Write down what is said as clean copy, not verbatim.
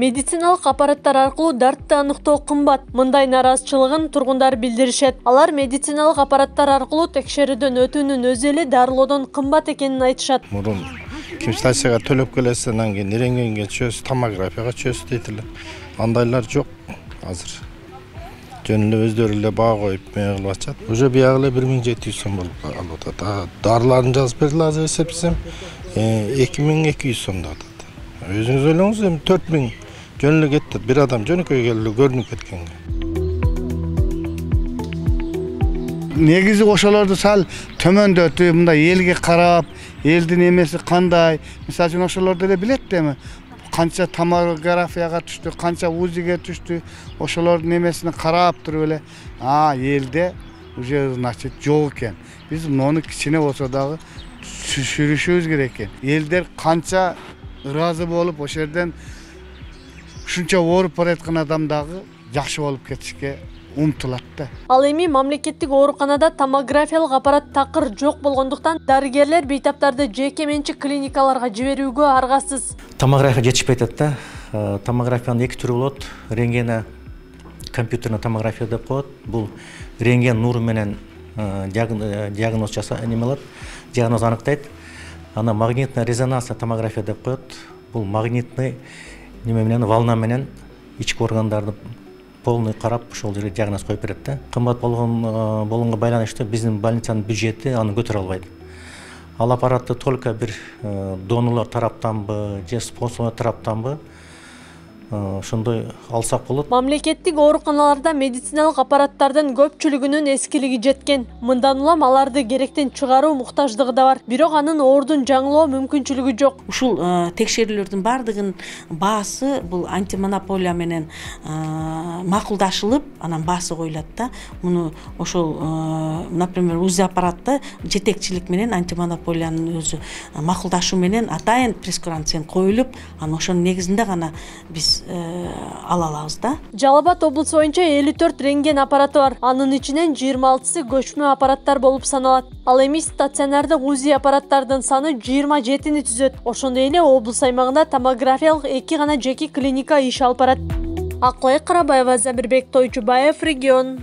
Медициналык аппараттар аркылуу дартты аныктоо кымбат. Мындай нараазычылыгын тургундар билдиришет. Алар медициналык аппараттар аркылуу текшерүүдөн өтүүнүн өзү эле дарылоодон кымбат экенин айтышат. Мурун кимстасияга төлөп келесиз, анан кийин рентгенге чөз, томографияга чөз дейт эле. Андайлар жок азыр. Жөн эле өздөрү эле баа коюп кылып атышат. Уже биягы эле 1700 сом болуп алып атат. Дарыларын жазып берди, азыр эсептесем 2200 сомдон атат. Өзүңүз ойлоңуз, эми 4000 жөн эле кетти. Бир адам жөнөкөй келип көрүнүп кеткенге. Негизи ошолорду сал төмөндөтүп, мындай элге карап, элдин эмеси кандай, мисалы үчүн ошолорду эле билет да эми. Канча томографияга түштү, канча УЗИге түштү, ошолордун эмесин карап туруп эле, элде уже значит жок экен. Биз муну кичине болсо дагы түшүрүшүбүз керек экен. Элдер канча ыраазы болуп, ошол жерден ушунча ооруп бараткан адам дагы жакшы болуп кетишке умтулат да. Ал эми мамлекеттик ооруканада томографиялык аппарат такыр жок болгондуктан дарыгерлер бейтаптарды жеке менчик клиникаларга жиберүүгө аргасыз. Томография жетишпей атат да. Томографиянын эки түрү болот. Рентген, компьютерный томография деп коет. Бул рентген нуру менен диагноз жасалат, диагноз аныктайт. Ана магнитный резонансный томография деп коет. Бул магнитный неме менен, волна менен ички органдарды полный карап, ошол жерге диагноз коюп берет да. Кымбат болгонго байланыштуу биздин больницанын бюджети аны көтөрө албайт. Ал аппаратты только бир донорлор тараптанбы, же спонсорлор тараптанбы ошондой алсак болот. Мамлекеттик ооруканаларда медициналык аппараттардын көпчүлүгүнүн эскилиги жеткен. Мындан улам аларды керектен чыгаруу муктаждыгы да бар. Бирок анын ордун жаңылоо мүмкүнчүлүгү жок. Ушул текшерүүлөрдүн бардыгын баасы бул антимонополия менен макулдашылып, анан баасы коюлат да. Муну ошол, например, УЗИ аппаратты жетекчилик менен антимонополиянын өзү макулдашуу менен атайын прескурант коюлуп, анан ошонун негизинде гана биз ала алабыз да. Жалал Абад облусу боюнча 54 рентген аппараты бар. Анын ичинен 26-сы көчмө аппараттар болуп саналат. Ал эми стационардык УЗИ аппараттардын саны 27-ни түзөт. Ошондой эле облус аймагында томографиялык 2 гана жеке клиника иш алып барат. Акылай Карабаева, Забирбек Тойчубаев, Регион.